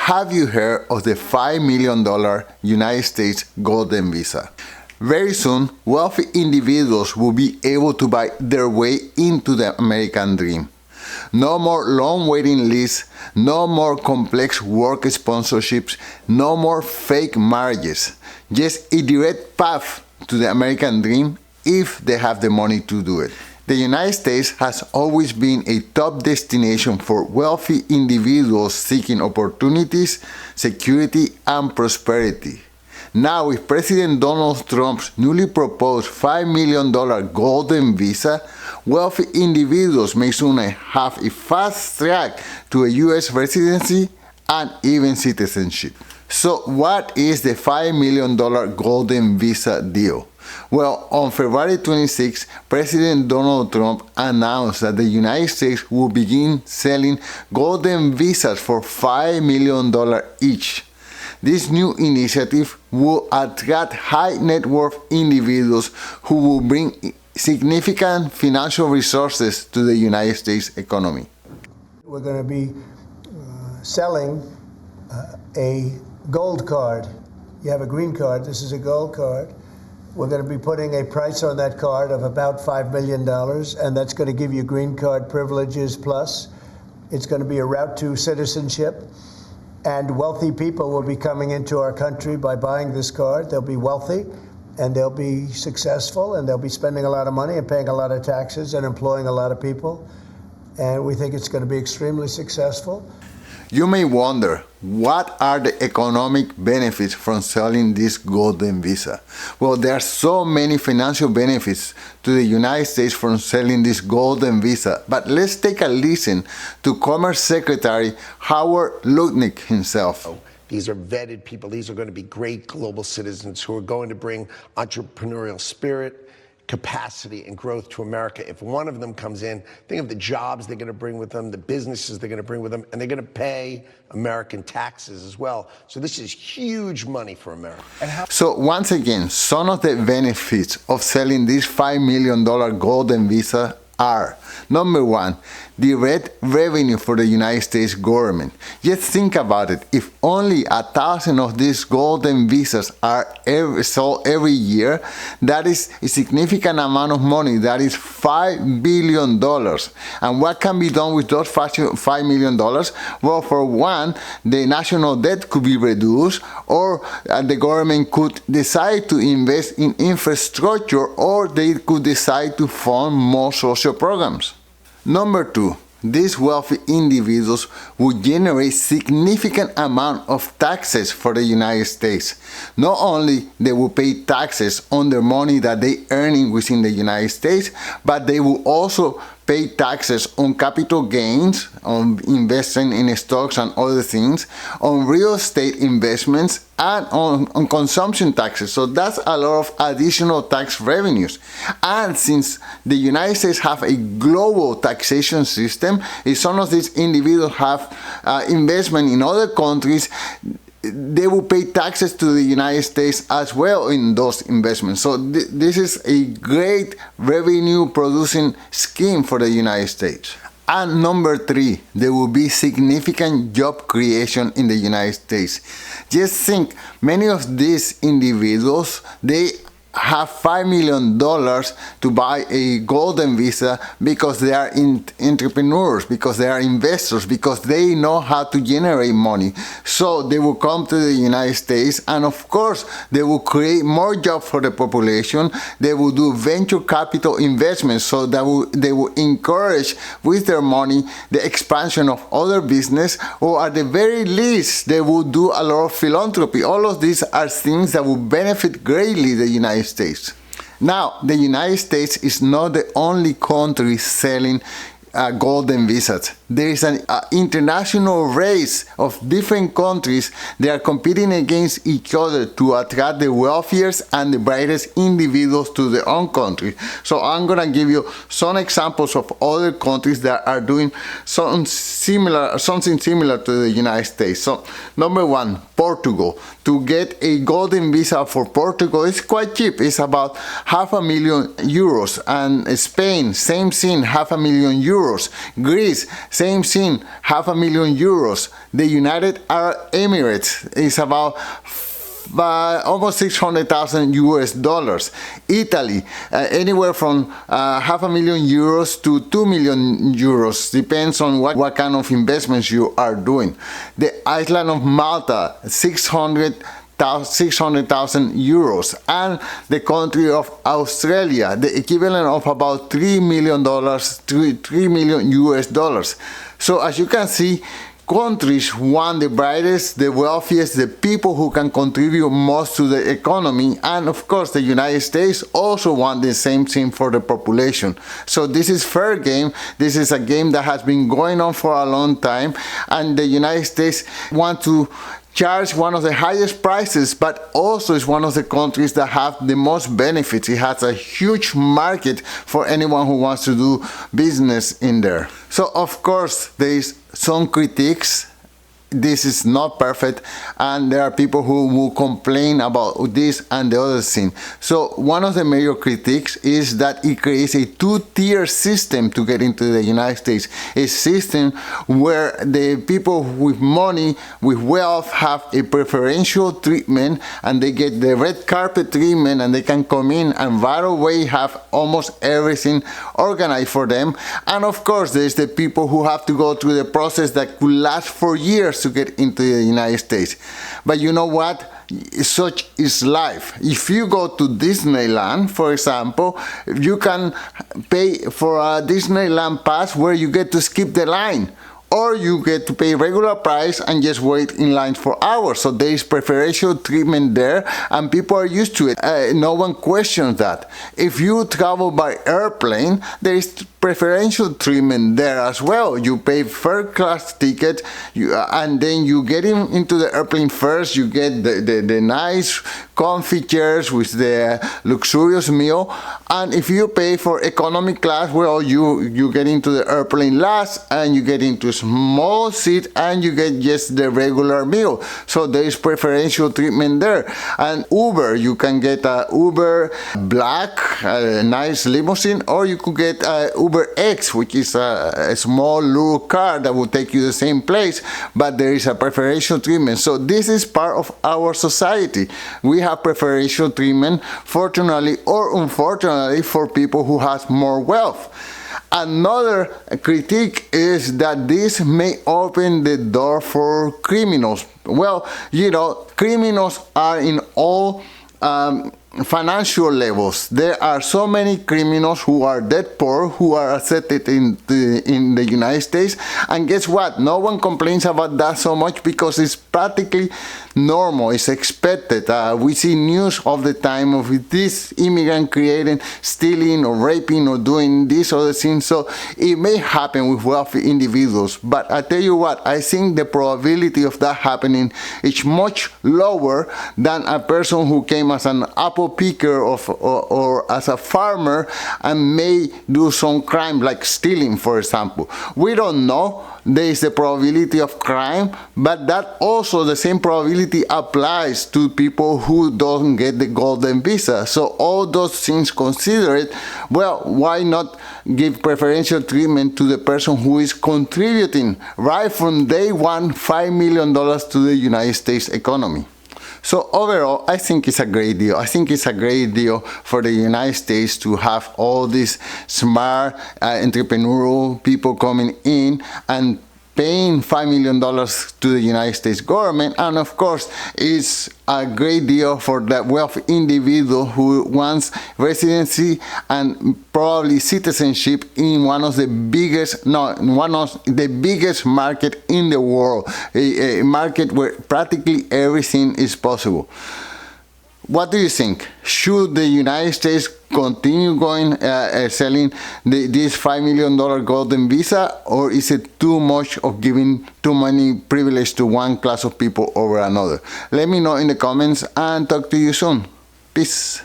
Have you heard of the $5 million United States Golden Visa? Very soon, wealthy individuals will be able to buy their way into the American dream. No more long waiting lists, no more complex work sponsorships, no more fake marriages. Just a direct path to the American dream if they have the money to do it. The United States has always been a top destination for wealthy individuals seeking opportunities, security, and prosperity. Now, with President Donald Trump's newly proposed $5 million Golden Visa, wealthy individuals may soon have a fast track to a U.S. residency and even citizenship. So, what is the $5 million Golden Visa deal? Well, on February 26, President Donald Trump announced that the United States will begin selling Golden Visas for $5 million each. This new initiative will attract high net worth individuals who will bring significant financial resources to the United States economy. We're going to be selling a gold card. You have a green card, this is a gold card. We're going to be putting a price on that card of about $5 million, and that's going to give you green card privileges plus. It's going to be a route to citizenship. And wealthy people will be coming into our country by buying this card. They'll be wealthy, and they'll be successful, and they'll be spending a lot of money and paying a lot of taxes and employing a lot of people. And we think it's going to be extremely successful. You may wonder, what are the economic benefits from selling this Golden Visa? Well, there are so many financial benefits to the United States from selling this Golden Visa, but let's take a listen to Commerce Secretary Howard Lutnick himself. These are vetted people. These are going to be great global citizens who are going to bring entrepreneurial spirit, capacity, and growth to America. If one of them comes in, think of the jobs they're going to bring with them, the businesses they're going to bring with them, and they're going to pay American taxes as well. So this is huge money for America. So once again, some of the benefits of selling this $5 million Golden Visa are: number one, direct revenue for the United States government. Just think about it. If only 1,000 of these Golden Visas are sold every year, that is a significant amount of money. That is $5 billion. And what can be done with those $5 million? Well, for one, the national debt could be reduced, or the government could decide to invest in infrastructure, or they could decide to fund more social programs. Number two, these wealthy individuals will generate significant amount of taxes for the United States. Not only they will pay taxes on their money that they earning within the United States, but they will also pay taxes on capital gains, on investing in stocks and other things, on real estate investments, and on consumption taxes. So that's a lot of additional tax revenues. And since the United States have a global taxation system, if some of these individuals have investment in other countries, they will pay taxes to the United States as well in those investments. So this is a great revenue producing scheme for the United States. And number three, there will be significant job creation in the United States. Just think, many of these individuals, they have $5 million to buy a Golden Visa because they are entrepreneurs, because they are investors, because they know how to generate money. So they will come to the United States, and of course they will create more jobs for the population. They will do venture capital investments, so that they will encourage with their money the expansion of other business, or at the very least they will do a lot of philanthropy. All of these are things that will benefit greatly the United States. Now, the United States is not the only country selling Golden Visas. There is an international race of different countries. They are competing against each other to attract the wealthiest and the brightest individuals to their own country. So I'm going to give you some examples of other countries that are doing something similar to the United States. So number one, Portugal. To get a Golden Visa for Portugal is quite cheap. It's about €500,000. And Spain, same thing, €500,000. Greece, Same thing, €500,000. The United Arab Emirates is about almost $600,000. Italy, anywhere from €500,000 to €2 million, depends on what kind of investments you are doing. The island of Malta, €600,000, and the country of Australia, the equivalent of about $3 million, $3 million US. So as you can see, countries want the brightest, the wealthiest, the people who can contribute most to the economy, and of course the United States also want the same thing for the population. So this is fair game. This is a game that has been going on for a long time, and the United States want to charge one of the highest prices, but also is one of the countries that have the most benefits. It has a huge market for anyone who wants to do business in there. So of course there is some critiques. This is not perfect, and there are people who will complain about this and the other thing. So one of the major critiques is that it creates a two-tier system to get into the United States, a system where the people with money, with wealth, have a preferential treatment, and they get the red carpet treatment, and they can come in and right away have almost everything organized for them. And of course there's the people who have to go through the process that could last for years to get into the United States. But you know what? Such is life. If you go to Disneyland, for example, you can pay for a Disneyland pass where you get to skip the line, or you get to pay regular price and just wait in line for hours. So there is preferential treatment there, and people are used to it. No one questions that. If you travel by airplane, there is preferential treatment there as well. You pay first class ticket, and then you get into the airplane first. You get the nice comfy chairs with the luxurious meal, and if you pay for economy class, well, you get into the airplane last, and you get into small seat, and you get just the regular meal. So there is preferential treatment there. And Uber, you can get a Uber Black, a nice limousine, or you could get a Uber X, which is a small little car that will take you the same place, but there is a preferential treatment. So this is part of our society. We have preferential treatment, fortunately or unfortunately, for people who have more wealth. Another critique is that this may open the door for criminals. Well, you know, criminals are in all financial levels. There are so many criminals who are dead poor who are accepted in the United States, and guess what? No one complains about that so much because it's practically normal. It's expected. We see news all the time of this immigrant creating, stealing or raping or doing this other thing. So it may happen with wealthy individuals, but I tell you what, I think the probability of that happening is much lower than a person who came as an apple picker or as a farmer and may do some crime like stealing, for example. We don't know. There is the probability of crime, but that also the same probability applies to people who don't get the golden visa. So all those things considered, well, why not give preferential treatment to the person who is contributing right from day one $5 million to the United States economy? So overall, I think it's a great deal. I think it's a great deal for the United States to have all these smart entrepreneurial people coming in and paying $5 million to the United States government. And of course, it's a great deal for that wealthy individual who wants residency and probably citizenship in one of the biggest market in the world, a market where practically everything is possible. What do you think? Should the United States continue selling this $5 million golden visa, or is it too much of giving too many privilege to one class of people over another? Let me know in the comments, and talk to you soon. Peace.